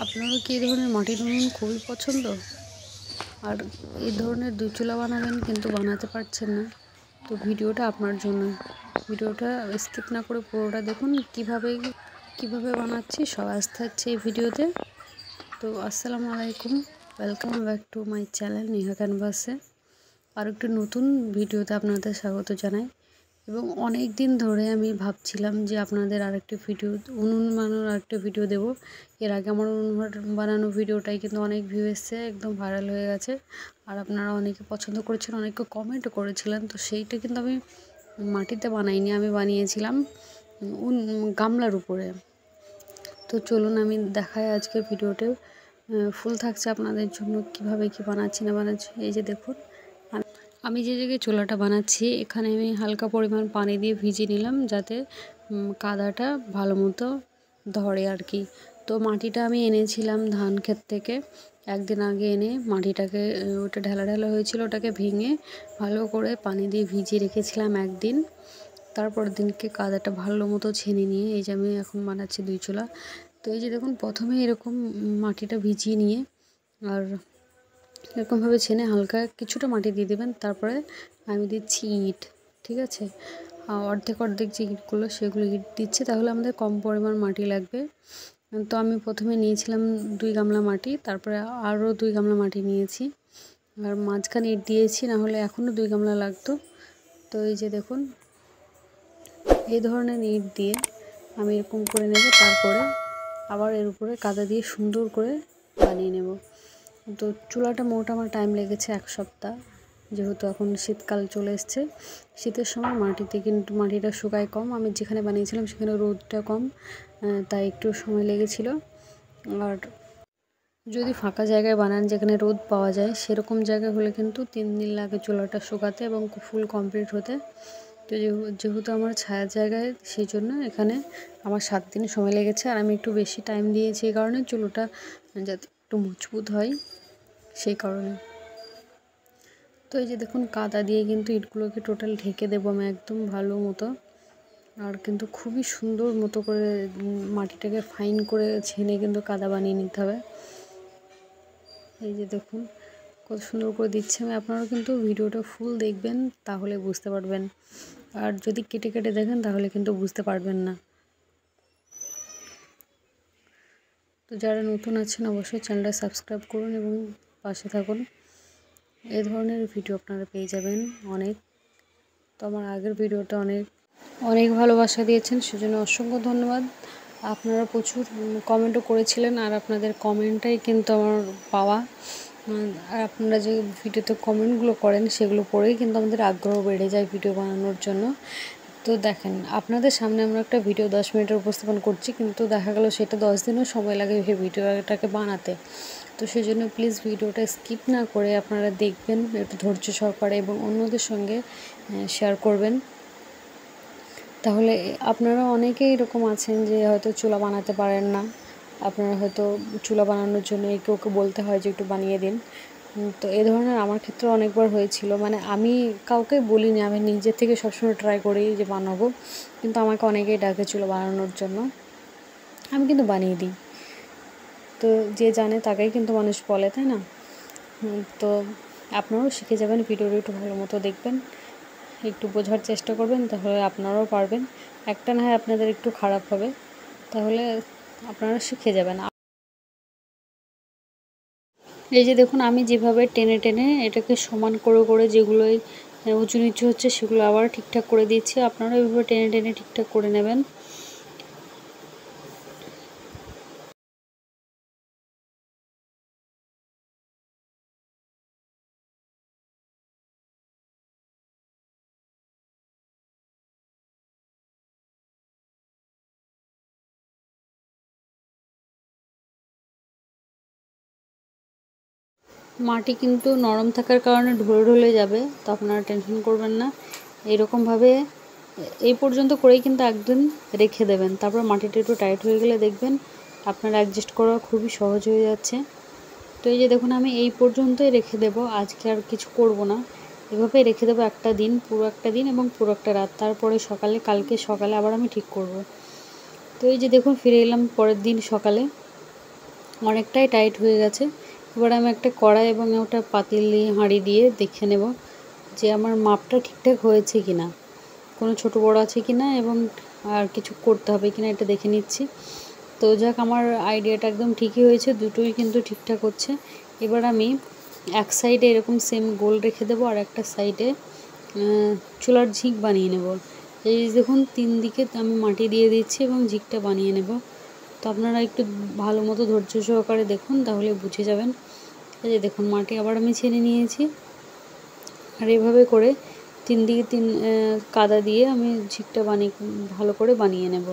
আপনারা কি এই ধরনের মাটির উনুন খুবই পছন্দ আর এই ধরনের দুই চুলা বানাবেন কিন্তু বানাতে পারছেন না, তো ভিডিওটা আপনার জন্য। ভিডিওটা স্কিপ না করে পুরোটা দেখুন, কিভাবে বানাচ্ছি সব আসতে থাকছে এই ভিডিওতে। তো আসসালামু আলাইকুম, welcome back to my channel Neha ক্যানভাসে। আর একটু নতুন ভিডিওতে আপনাদের স্বাগত জানাই। এবং অনেক দিন ধরে আমি ভাবছিলাম যে আপনাদের আরেকটি ভিডিও, উনুন বানানোর আরেকটা ভিডিও দেব। এর আগে আমার উনুন বানানো ভিডিওটাই কিন্তু অনেক ভিউ এসছে, একদম ভাইরাল হয়ে গেছে। আর আপনারা অনেকে পছন্দ করেছেন, অনেকে কমেন্টও করেছিলেন। তো সেইটা কিন্তু আমি মাটিতে বানাইনি, আমি বানিয়েছিলাম গামলার উপরে। তো চলুন আমি দেখাই আজকে ভিডিওতে ফুল থাকছে আপনাদের জন্য, কিভাবে কি বানাচ্ছি না বানাচ্ছি। এই যে দেখুন, আমি যে জায়গায় চুলাটা বানাচ্ছি এখানে আমি হালকা পরিমাণ পানি দিয়ে ভিজিয়ে নিলাম, যাতে কাদাটা ভালো মতো ধরে আর কি। তো মাটিটা আমি এনেছিলাম ধান ক্ষেত থেকে, একদিন আগে এনে মাটিটাকে, ওটা ঢেলা ঢেলা হয়েছিল, ওটাকে ভেঙে ভালো করে পানি দিয়ে ভিজিয়ে রেখেছিলাম একদিন। তারপর দিনকে কাদাটা ভালো মতো ছেনে নিয়ে এই যে আমি এখন বানাচ্ছি দুই চুলা। তো এই যে দেখুন, প্রথমে এরকম মাটিটা ভিজিয়ে নিয়ে আর এরকমভাবে ছেনে হালকা কিছুটা মাটি দিয়ে দেবেন। তারপরে আমি দিচ্ছি ইট, ঠিক আছে। অর্ধেক যে ইটগুলো সেগুলো ইট দিচ্ছি, তাহলে আমাদের কম পরিমাণ মাটি লাগবে। তো আমি প্রথমে নিয়েছিলাম 2 গামলা মাটি, তারপরে আরও 2 গামলা মাটি নিয়েছি, আর মাঝখানে ইট দিয়েছি, না হলে এখনও 2 গামলা লাগতো। তো এই যে দেখুন, এই ধরনের ইট দিয়ে আমি এরকম করে নেব, তারপরে আবার এর উপরে কাদা দিয়ে সুন্দর করে বানিয়ে নেব। তো চুলাটা মোট আমার টাইম লেগেছে 1 সপ্তাহ, যেহেতু এখন শীতকাল চলে এসছে। শীতের সময় মাটিটা শুকায় কম, আমি যেখানে বানিয়েছিলাম সেখানে রোদটা কম, তাই একটু সময় লেগেছিল। আর যদি ফাঁকা জায়গায় বানান যেখানে রোদ পাওয়া যায়, সেরকম জায়গা হলে কিন্তু 3 দিন লাগে চুলাটা শুকাতে এবং ফুল কমপ্লিট হতে। তো যেহেতু আমার ছায়ার জায়গায়, সেই জন্য এখানে আমার 7 দিন সময় লেগেছে। আর আমি একটু বেশি টাইম দিয়েছি এই কারণে, চুলোটা যাতে একটু মজবুত হয় সেই কারণে। তো এই যে দেখুন, কাদা দিয়ে কিন্তু ইটগুলোকে টোটাল ঢেকে দেবো আমি একদম ভালো মতো। আর কিন্তু খুবই সুন্দর মতো করে মাটিটাকে ফাইন করে ছেনে কিন্তু কাদা বানিয়ে নিতে হবে। এই যে দেখুন কত সুন্দর করে দিচ্ছি আমি। আপনারাও কিন্তু ভিডিওটা ফুল দেখবেন, তাহলে বুঝতে পারবেন। আর যদি কেটে কেটে দেখেন তাহলে কিন্তু বুঝতে পারবেন না। তো যারা নতুন আছেন অবশ্যই চ্যানেলটা সাবস্ক্রাইব করুন এবং পাশে থাকুন। এই ধরনের ভিডিও আপনারা পেয়ে যাবেন অনেক। তো আমার আগের ভিডিওটা অনেক ভালোবাসা দিয়েছেন, সেজন্য অসংখ্য ধন্যবাদ। আপনারা প্রচুর কমেন্টও করেছিলেন, আর আপনাদের কমেন্টটাই কিন্তু আমার পাওয়া। আর আপনারা যে ভিডিওতে কমেন্টগুলো করেন সেগুলো পড়েই কিন্তু আমাদের আগ্রহ বেড়ে যায় ভিডিও বানানোর জন্য। তো দেখেন, আপনাদের সামনে আমরা একটা ভিডিও 10 মিনিটের উপস্থাপন করছি, কিন্তু দেখা গেল সেটা 10 দিনও সময় লাগে সেই ভিডিওটাকে বানাতে। তো সেই জন্য প্লিজ ভিডিওটা স্কিপ না করে আপনারা দেখবেন একটু ধৈর্য সহকারে, এবং অন্যদের সঙ্গে শেয়ার করবেন। তাহলে আপনারা অনেকেই এরকম আছেন যে হয়তো চুলা বানাতে পারেন না, আপনারা হয়তো চুলা বানানোর জন্য একে ওকে বলতে হয় যে একটু বানিয়ে দিন। তো এ ধরনের আমার ক্ষেত্রে অনেকবার হয়েছিল, মানে আমি কাউকে বলিনি, আমি নিজে থেকে সবসময় ট্রাই করি যে বানাবো, কিন্তু আমাকে অনেকেই ডাকে চুলা বানানোর জন্য, আমি কিন্তু বানিয়ে দিই। তো যে জানে তাকেই কিন্তু মানুষ বলে, তাই না? তো আপনারাও শিখে যাবেন, ভিডিওটা একটু ভালো মতো দেখবেন, একটু বোঝার চেষ্টা করবেন, তাহলে আপনারাও পারবেন। একটা না হয় আপনাদের একটু খারাপ হবে, তাহলে আপনারা শিখে যাবেন। এই যে দেখুন, আমি যেভাবে টেনে টেনে এটাকে সমান করে করে যেগুলোই উঁচু নিচু হচ্ছে সেগুলো আবার ঠিকঠাক করে দিচ্ছি। আপনারা এইভাবে টেনে টেনে ঠিকঠাক করে নেবেন। মাটি কিন্তু নরম থাকার কারণে ঢলে ঢলে যাবে, তো আপনারা টেনশন করবেন না। এরকমভাবে এই পর্যন্ত করেই কিন্তু একদিন রেখে দেবেন, তারপর মাটিটা একটু টাইট হয়ে গেলে দেখবেন আপনারা অ্যাডজাস্ট করা খুবই সহজ হয়ে যাচ্ছে। তো এই যে দেখুন, আমি এই পর্যন্তই রেখে দেব, আজকে আর কিছু করব না। এভাবেই রেখে দেবো একটা দিন, পুরো একটা দিন এবং পুরো একটা রাত। তারপরে কালকে সকালে আবার আমি ঠিক করব। তো এই যে দেখুন, ফিরে এলাম পরের দিন সকালে। অনেকটাই টাইট হয়ে গেছে। এবার আমি একটা কড়াই এবং ওটা পাতিল দিয়ে হাঁড়ি দিয়ে দেখে নেব যে আমার মাপটা ঠিকঠাক হয়েছে কিনা, কোনো ছোট বড় আছে কিনা এবং আর কিছু করতে হবে কিনা এটা দেখে নিচ্ছি। তো যাক, আমার আইডিয়াটা একদম ঠিকই হয়েছে, দুটোই কিন্তু ঠিকঠাক হচ্ছে। এবার আমি এক সাইডে এরকম সেম গোল রেখে দেবো আর একটা সাইডে চুলার ঝিক বানিয়ে নেব। এই দেখুন 3 দিকে আমি মাটি দিয়ে দিচ্ছি এবং ঝিকটা বানিয়ে নেব। তো আপনারা একটু ভালো মতো ধৈর্য সহকারে দেখুন, তাহলে বুঝে যাবেন। এই যে দেখুন, মাটি আবার আমি ছেড়ে নিয়েছি আর এভাবে করে 3 দিকে 3 কাদা দিয়ে আমি ঝিকটা ভালো করে বানিয়ে নেব।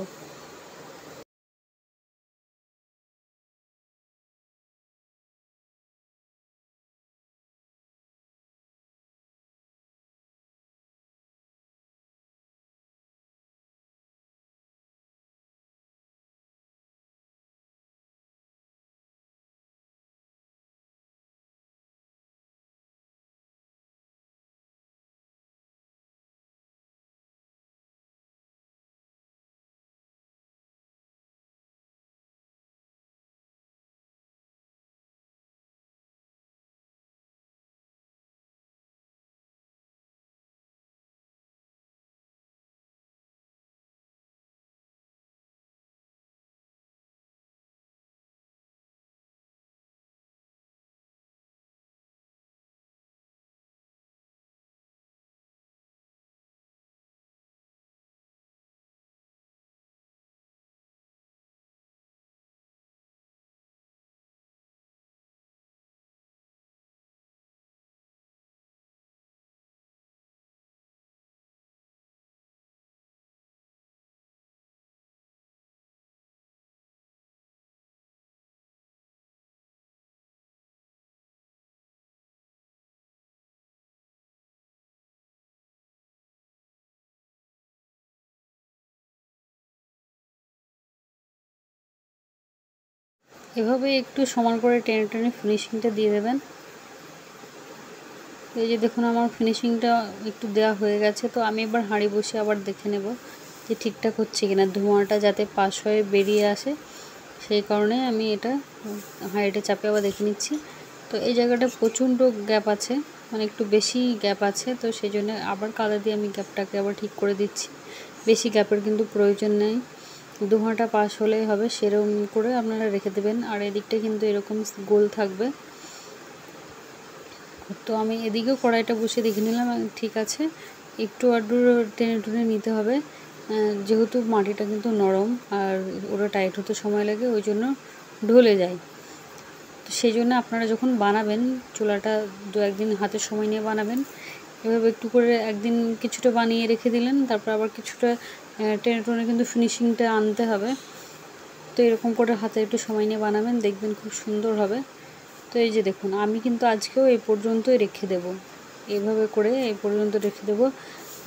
এভাবে একটু সমান করে টেনে টেনে ফিনিশিংটা দিয়ে দেবেন। এই যে দেখুন, আমার ফিনিশিংটা একটু দেওয়া হয়ে গেছে। তো আমি এবার হাঁড়ি বসে আবার দেখে নেব যে ঠিকঠাক হচ্ছে কিনা, ধোঁয়াটা যাতে পাশ হয়ে বেরিয়ে আসে, সেই কারণে আমি এটা হাঁড়িটা চাপে আবার দেখে নিচ্ছি। তো এই জায়গাটা প্রচণ্ড গ্যাপ আছে, মানে একটু বেশি গ্যাপ আছে, তো সেই জন্য আবার কাদা দিয়ে আমি গ্যাপটাকে আবার ঠিক করে দিচ্ছি। বেশি গ্যাপের কিন্তু প্রয়োজন নেই, ধোঁয়াটা পাস হলেই হবে, সেরকম করে আপনারা রেখে দেবেন। আর এদিকটা কিন্তু এরকম গোল থাকবে। তো আমি এদিকেও কড়াইটা বসে দেখে নিলাম ঠিক আছে, একটু আধটু টেনে টুনে নিতে হবে, যেহেতু মাটিটা কিন্তু নরম আর ওটা টাইট হতে সময় লাগে, ওই জন্য ঢলে যায়। তো সেই জন্য আপনারা যখন বানাবেন, চুলাটা 2-1 দিন হাতে সময় নিয়ে বানাবেন। এভাবে একটু করে একদিন কিছুটা বানিয়ে রেখে দিলেন, তারপর আবার কিছুটা টেনে টুনে কিন্তু ফিনিশিংটা আনতে হবে। তো এরকম করে হাতে একটু সময় নিয়ে বানাবেন, দেখবেন খুব সুন্দর হবে। তো এই যে দেখুন, আমি কিন্তু আজকেও এই পর্যন্তই রেখে দেব, এইভাবে করে এই পর্যন্ত রেখে দেব।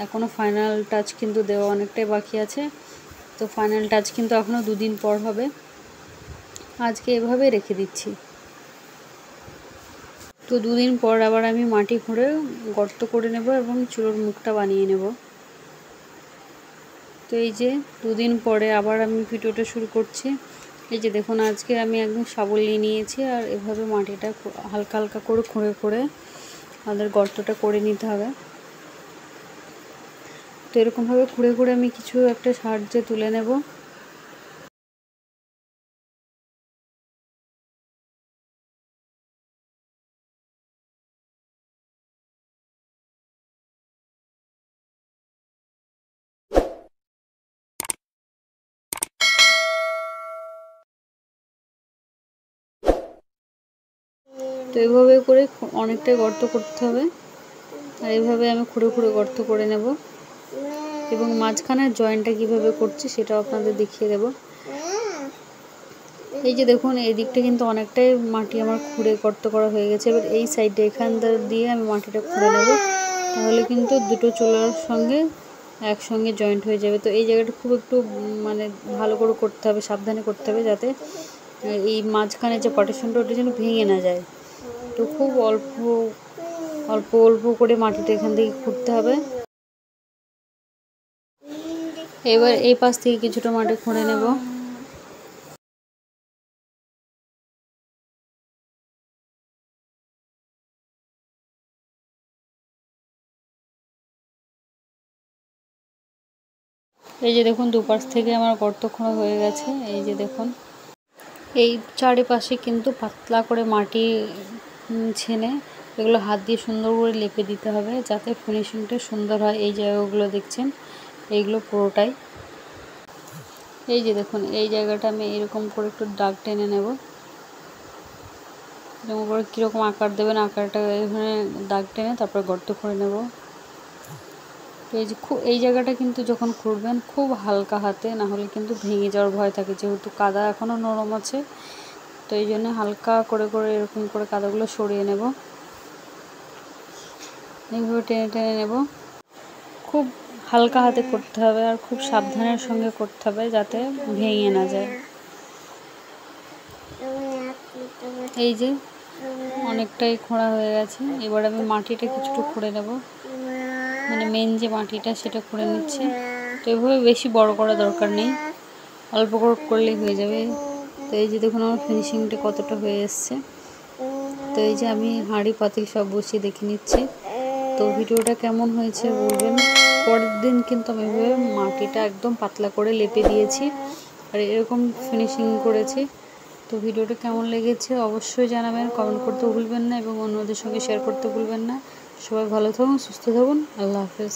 এখনও ফাইনাল টাচ কিন্তু দেওয়া অনেকটাই বাকি আছে। তো ফাইনাল টাচ কিন্তু এখনও 2 দিন পর হবে। আজকে এভাবে রেখে দিচ্ছি। তো 2 দিন পর আবার আমি মাটি খুঁড়ে গর্ত করে নেব এবং চুলোর মুখটা বানিয়ে নেব। তো এই যে 2 দিন পরে আবার আমি ভিডিওটা শুরু করছি। এই যে দেখুন, আজকে আমি একদম শাবল নিয়ে নিয়েছি আর এভাবে মাটিটা হালকা হালকা করে খুঁড়ে খুঁড়ে আমাদের গর্তটা করে নিতে হবে। তো এরকমভাবে খুঁড়ে খুঁড়ে আমি কিছু একটা সাহায্যে তুলে নেব। তো এইভাবে করে অনেকটাই গর্ত করতে হবে আর এইভাবে আমি খুঁড়ে খুঁড়ে গর্ত করে নেব এবং মাঝখানের জয়েন্টটা কীভাবে করছি সেটাও আপনাদের দেখিয়ে দেব। এই যে দেখুন, এই দিকটা কিন্তু অনেকটাই মাটি আমার খুঁড়ে গর্ত করা হয়ে গেছে। এবার এই সাইডে এখানটা দিয়ে আমি মাটিটা খুঁড়ে নেব, তাহলে কিন্তু দুটো চুলার সঙ্গে একসঙ্গে জয়েন্ট হয়ে যাবে। তো এই জায়গাটা খুব একটু মানে ভালো করে করতে হবে, সাবধানে করতে হবে, যাতে এই মাঝখানে যে পার্টিশনটা ওটা যেন ভেঙে না যায়। তো খুব অল্প অল্প অল্প করে মাটিটা এখান থেকে খুঁড়তে হবে। এবার এই পাশ থেকে কিছুটা মাটি খুঁড়ে নেব। এই যে দেখুন দুপাশ থেকে আমার গর্ত খোঁড়া হয়ে গেছে। এই যে দেখুন এই চারিপাশে কিন্তু পাতলা করে মাটি ছেনে এগুলো হাত দিয়ে সুন্দর করে লেপে দিতে হবে যাতে ফিনিশিংটা সুন্দর হয়। এই জায়গাগুলো দেখছেন এইগুলো পুরোটাই। এই যে দেখুন এই জায়গাটা আমি এরকম করে একটু দাগ টেনে নেব। এরকম করে কীরকম আকার দেবেন আকারটা এখানে দাগ টেনে তারপর গর্ত করে নেব। তো এই যে এই জায়গাটা কিন্তু যখন খুঁড়বেন খুব হালকা হাতে, না হলে কিন্তু ভেঙে যাওয়ার ভয় থাকে, যেহেতু কাদা এখনও নরম আছে। তো এই জন্য হালকা করে করে এরকম করে কাদাগুলো সরিয়ে নেব, এইভাবে টেনে টেনে নেব। খুব হালকা হাতে করতে হবে আর খুব সাবধানের সঙ্গে করতে হবে যাতে ভেঙে না যায়। এই যে অনেকটাই খোঁড়া হয়ে গেছে, এবার আমি মাটিটা কিছুটা খুঁড়ে নেব, মানে মেন যে মাটিটা সেটা খুঁড়ে নিচ্ছি। তো এভাবে বেশি বড় করা দরকার নেই, অল্প করে করলেই হয়ে যাবে। তো এই যে দেখুন আমার ফিনিশিংটা কতটা হয়ে এসছে। তো এই যে আমি হাঁড়ি পাতিল সব বসিয়ে দেখে নিচ্ছি। তো ভিডিওটা কেমন হয়েছে বলবেন। পরের দিন কিন্তু আমি এভাবে মাটিটা একদম পাতলা করে লেপে দিয়েছি আর এরকম ফিনিশিং করেছি। তো ভিডিওটা কেমন লেগেছে অবশ্যই জানাবেন, কমেন্ট করতে ভুলবেন না এবং অন্যদের সঙ্গে শেয়ার করতে ভুলবেন না। সবাই ভালো থাকুন, সুস্থ থাকুন, আল্লাহ হাফেজ।